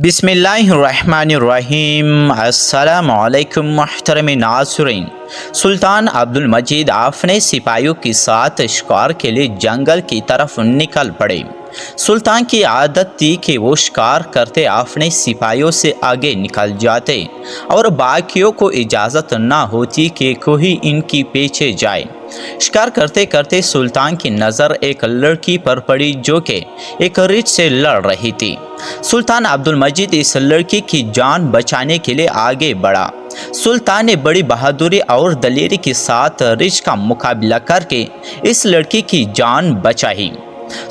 बिस्मिल्लाहिर्रहमानिर्रहीम। अस्सलामुअलैकुम मुहतरम नाज़रीन। सुल्तान अब्दुल मजीद अपने सिपाहियों के साथ शिकार के लिए जंगल की तरफ निकल पड़े। सुल्तान की आदत थी कि वो शिकार करते अपने सिपाहियों से आगे निकल जाते और बाकियों को इजाज़त ना होती कि कोई इनके पीछे जाए। शिकार करते करते सुल्तान की नज़र एक लड़की पर पड़ी जो कि एक रीछ से लड़ रही थी। सुल्तान अब्दुल मजीद इस लड़की की जान बचाने के लिए आगे बढ़ा। सुल्तान ने बड़ी बहादुरी और दलेरी के साथ रीछ का मुकाबला करके इस लड़की की जान बचाई।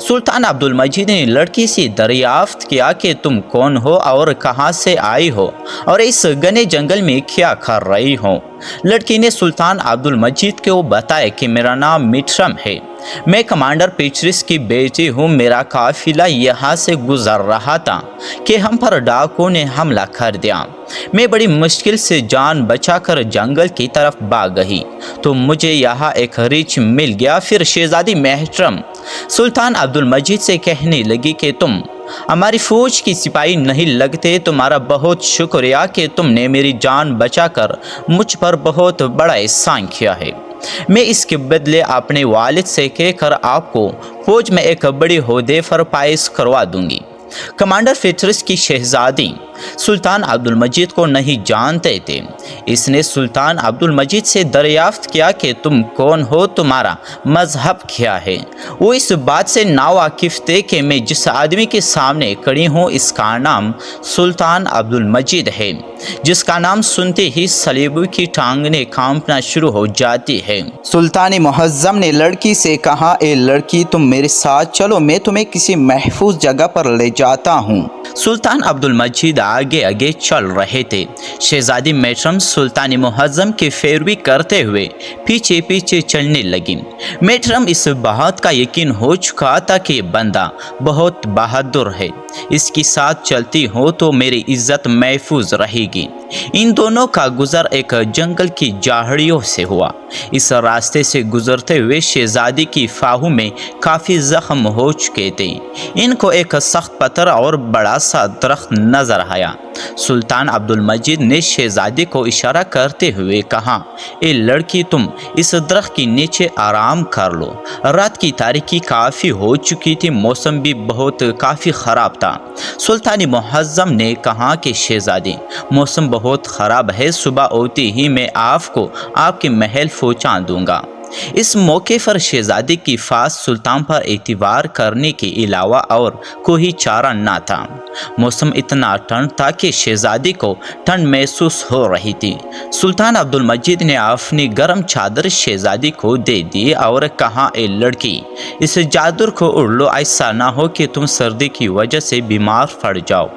सुल्तान अब्दुल मजीद ने लड़की से दरियाफ्त किया कि तुम कौन हो और कहाँ से आई हो और इस घने जंगल में क्या कर रही हो। लड़की ने सुल्तान अब्दुल मजीद को बताया कि मेरा नाम मिठरम है, मैं कमांडर पेचरिस की बेटी हूँ। मेरा काफिला यहाँ से गुजर रहा था कि हम पर डाकुओं ने हमला कर दिया। मैं बड़ी मुश्किल से जान बचाकर जंगल की तरफ भाग गई तो मुझे यहाँ एक रीछ मिल गया। फिर शहजादी मेहतरम सुल्तान अब्दुल मजीद से कहने लगी कि तुम हमारी फौज की सिपाही नहीं लगते, तुम्हारा बहुत शुक्रिया कि तुमने मेरी जान बचाकर मुझ पर बहुत बड़ा एहसान किया है। मैं इसके बदले अपने वालिद से कहकर आपको फौज में एक बड़ी ओहदे पर फाइज करवा दूंगी। कमांडर पेचरिस की शहजादी सुल्तान अब्दुल मजीद को नहीं जानते थे। इसने सुल्तान अब्दुल मजीद से दरियाफ्त किया कि तुम कौन हो, तुम्हारा मजहब क्या है। वो इस बात से नावाकिफ थे कि मैं जिस आदमी के सामने खड़ी हूँ इसका नाम सुल्तान अब्दुल मजीद है, जिसका नाम सुनते ही सलीबों की टांगने कांपना शुरू हो जाती है। सुल्तान मुहज्जम ने लड़की से कहा, ए लड़की तुम मेरे साथ चलो, मैं तुम्हें किसी महफूज जगह पर ले जाता हूँ। सुल्तान अब्दुल मजीद आगे आगे चल रहे थे। शहजादी मेहतरम सुल्तान मुहज्जम की पैरवी करते हुए पीछे पीछे चलने लगी। मेहतरम इस बात का यकीन हो चुका था कि ये बंदा बहुत बहादुर है, इसके साथ चलती हो तो मेरी इज्जत महफूज रहेगी। इन दोनों का गुजर एक जंगल की झाड़ियों से हुआ। इस रास्ते से गुजरते हुए शहजादी की फाहू में काफ़ी जख्म हो चुके थे। इनको एक सख्त पत्थर और बड़ा सा दरख्त नजर आया। सुल्तान अब्दुल मजीद ने शहजादी को इशारा करते हुए कहा, ए लड़की तुम इस दरख्त के नीचे आराम कर लो। रात की तारीकी काफ़ी हो चुकी थी, मौसम भी बहुत काफ़ी ख़राब था। सुल्तान मुहज्जम ने कहा कि शहजादी मौसम बहुत ख़राब है, सुबह होते ही मैं आपको आपके महल पहुँचा दूंगा। इस मौके पर शहजादी की फास सुल्तान पर एतबार करने के अलावा और कोई चारा न था। मौसम इतना ठंड था कि शहजादी को ठंड महसूस हो रही थी। सुल्तान अब्दुल मजीद ने अपनी गर्म चादर शहजादी को दे दी और कहा, ए लड़की इस चादर को ओढ़ लो, ऐसा ना हो कि तुम सर्दी की वजह से बीमार पड़ जाओ।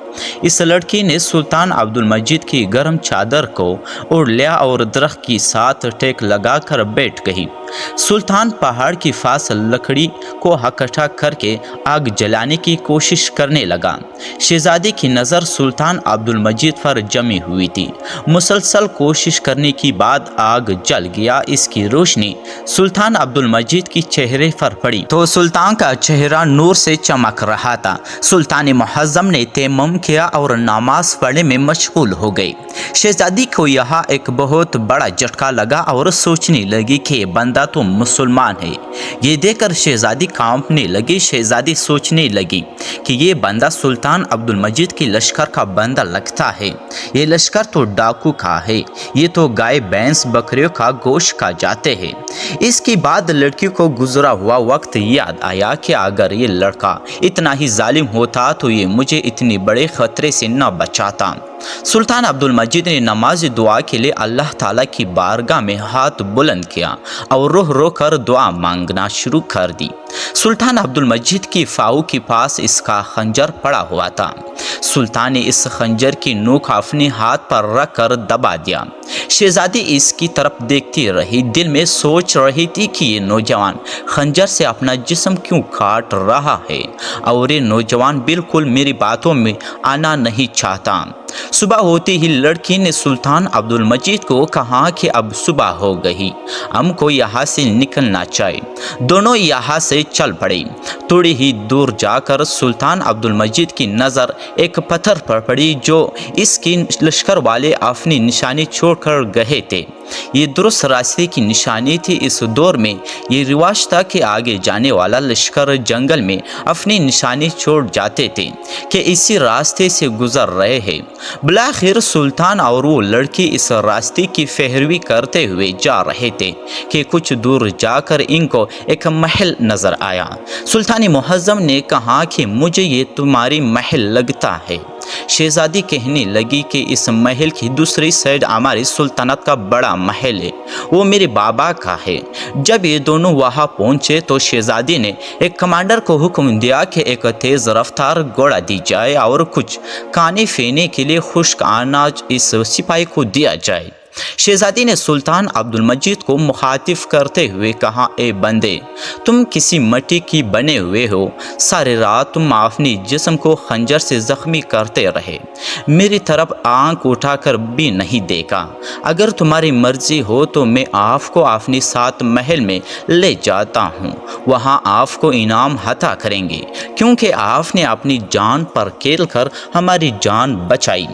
इस लड़की ने सुल्तान अब्दुल मजीद की गर्म चादर को ओढ़ लिया और दरख्त के साथ टेक लगाकर बैठ गई। सुल्तान पहाड़ की फास लकड़ी को इकट्ठा करके आग जलाने की कोशिश करने लगा। शहजादी की नज़र सुल्तान अब्दुल मजीद पर जमी हुई थी। मुसलसल कोशिश करने के बाद आग जल गया। इसकी रोशनी सुल्तान अब्दुल मजीद की चेहरे पर पड़ी तो सुल्तान का चेहरा नूर से चमक रहा था। सुल्तान मुहज्जम ने तयम्मुम किया और नमाज पढ़ने में मशगूल हो गई। शहजादी को यहाँ एक बहुत बड़ा झटका लगा और सोचने लगी कि बंदा तो मुसलमान है। ये देखकर शहजादी कांपने लगी। शहजादी सोचने लगी कि ये बंदा सुल्तान अब्दुल मजीद की लश्कर का बंदा लगता है। ये लश्कर तो डाकू का है, ये तो गाय भैंस बकरियों का गोश्त खा जाते हैं। इसके बाद लड़की को गुजरा हुआ वक्त याद आया कि अगर ये लड़का इतना ही जालिम होता तो ये मुझे इतने बड़े खतरे से न बचाता। सुल्तान अब्दुल मजीद ने नमाज दुआ के लिए अल्लाह ताला की बारगाह में हाथ बुलंद किया और रोह रो कर दुआ मांगना शुरू कर दी। सुल्तान अब्दुल मजीद की फाऊ के पास इसका खंजर पड़ा हुआ था। सुल्तान ने इस खंजर की नोक अपने हाथ पर रख कर दबा दिया। शहजादी इसकी तरफ देखती रही, दिल में सोच रही थी कि ये नौजवान खंजर से अपना जिस्म क्यों काट रहा है और ये नौजवान बिल्कुल मेरी बातों में आना नहीं चाहता। सुबह होते ही लड़की ने सुल्तान अब्दुल मजीद को कहा कि अब सुबह हो गई, हमको यहाँ से निकलना चाहिए। दोनों यहाँ से चल पड़े। थोड़ी ही दूर जाकर सुल्तान अब्दुल मजीद की नज़र एक पत्थर पर पड़ी जो इसकी लश्कर वाले अपनी निशानी छोड़कर गए थे। ये दुरुस्त रास्ते की निशानी थी। इस दौर में ये रिवाज था कि आगे जाने वाला लश्कर जंगल में अपनी निशानी छोड़ जाते थे कि इसी रास्ते से गुजर रहे हैं। बिलाखिर सुल्तान और वो लड़की इस रास्ते की पैरवी करते हुए जा रहे थे कि कुछ दूर जाकर इनको एक महल नज़र आया। सुल्तान मुअज़्ज़म ने कहा कि मुझे ये तुम्हारी महल लगता है। शहजादी कहने लगी कि इस महल की दूसरी साइड हमारी सुल्तानत का बड़ा महल है, वो मेरे बाबा का है। जब ये दोनों वहाँ पहुँचे तो शहजादी ने एक कमांडर को हुक्म दिया कि एक तेज़ रफ्तार घोड़ा दी जाए और कुछ खाने पीने के लिए खुश्क अनाज इस सिपाही को दिया जाए। शहजादी ने सुल्तान अब्दुल मजीद को मुखातिब करते हुए कहा, ए बंदे, तुम किसी मिट्टी की बने हुए हो। सारी रात तुम अपनी जिस्म को खंजर से ज़ख्मी करते रहे, मेरी तरफ आंख उठाकर भी नहीं देखा। अगर तुम्हारी मर्जी हो तो मैं आपको अपने साथ महल में ले जाता हूँ, वहाँ आपको इनाम अता करेंगे, क्योंकि आपने अपनी जान पर खेल कर हमारी जान बचाई।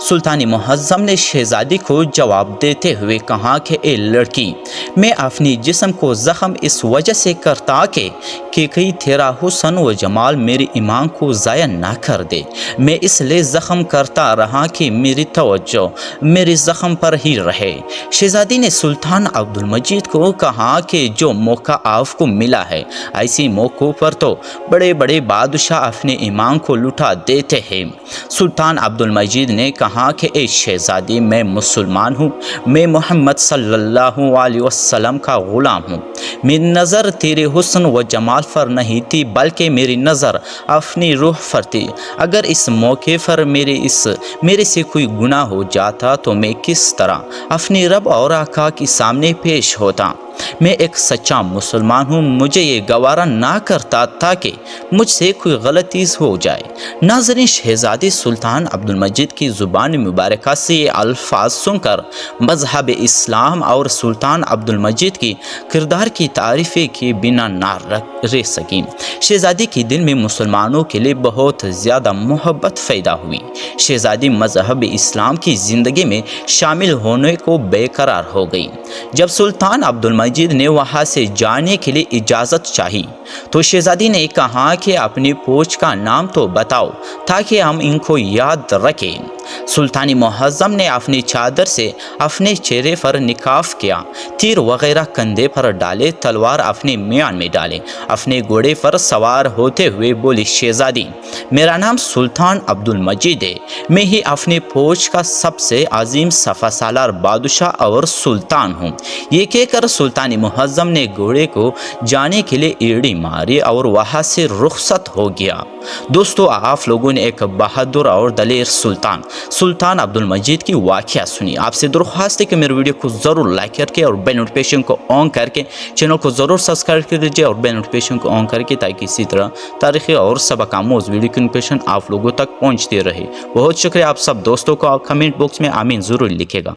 सुल्तान मुअज़्ज़म ने शहजादी को जवाब देते हुए कहा कि ए लड़की, मैं अपनी जिस्म को ज़ख्म इस वजह से करता कि कहीं तेरा हुस्न व जमाल मेरी ईमान को ज़ाया ना कर दे। मैं इसलिए ज़ख्म करता रहा कि मेरी तवज्जो मेरे ज़ख्म पर ही रहे। शहजादी ने सुल्तान अब्दुल मजीद को कहा कि जो मौका आपको मिला है, ऐसे मौक़ों पर तो बड़े बड़े बादशाह अपने ईमान को लुटा देते हैं। सुल्तान अब्दुल मजीद ने कहा कि ए शहजादी, मैं मुसलमान हूँ, मैं मोहम्मद सल्लल्लाहु अलैहि वसल्लम का ग़ुलाम हूँ। मेरी नज़र तेरे हुस्न व जमाल पर नहीं थी, बल्कि मेरी नज़र अपनी रूह पर थी। अगर इस मौके पर मेरे से कोई गुनाह हो जाता तो मैं किस तरह अपने रब और आका के सामने पेश होता। मैं एक सच्चा मुसलमान हूँ, मुझे ये गवारा ना करता था कि मुझसे कोई गलती हो जाए। नाज़रीन, शहज़ादी सुल्तान अब्दुल मजीद की ज़ुबान मुबारक से ये अल्फाज सुनकर मज़हब इस्लाम और सुल्तान अब्दुल मजीद की किरदार की तारीफ़ें के बिना ना रह सकी। शहज़ादी के दिल में मुसलमानों के लिए बहुत ज़्यादा मोहब्बत पैदा हुई। शहज़ादी मज़हब इस्लाम की ज़िंदगी में शामिल होने को बेकरार हो गई। जब सुल्तान अब्दुल मजीद ने वहाँ से जाने के लिए इजाज़त चाही तो शहज़ादी ने कहा कि अपनी पोछ का नाम तो बताओ ताकि हम इनको याद रखें। सुल्तान मुअज़्ज़म ने अपनी चादर से अपने चेहरे पर निकाफ किया, तीर वगैरह कंधे पर डाले, तलवार अपने म्यान में डाले, अपने घोड़े पर सवार होते हुए बोली, शहज़ादी, मेरा नाम सुल्तान अब्दुल मजीद है, मैं ही अपने फौज का सबसे अजीम सफ़ा सालार बादशाह और सुल्तान हूँ। ये कहकर सुल्तान मुअज़्ज़म ने घोड़े को जाने के लिए एड़ी मारी और वहाँ से रुखसत हो गया। दोस्तों, आप लोगों ने एक बहादुर और दलेर सुल्तान अब्दुल मजीद की वाक़या सुनी। आपसे दरख्वास्त है कि मेरे वीडियो को ज़रूर लाइक करके और बेल नोटिफिकेशन को ऑन करके चैनल को ज़रूर सब्सक्राइब कर दीजिए और बेल नोटिफिकेशन को ऑन करके, ताकि इसी तरह तारीख़ी और सबक आमोज़ वीडियो की नोटिफिकेशन आप लोगों तक पहुँचते रहे। बहुत शुक्रिया आप सब दोस्तों को। आप कमेंट बॉक्स में आमीन ज़रूर लिखेगा।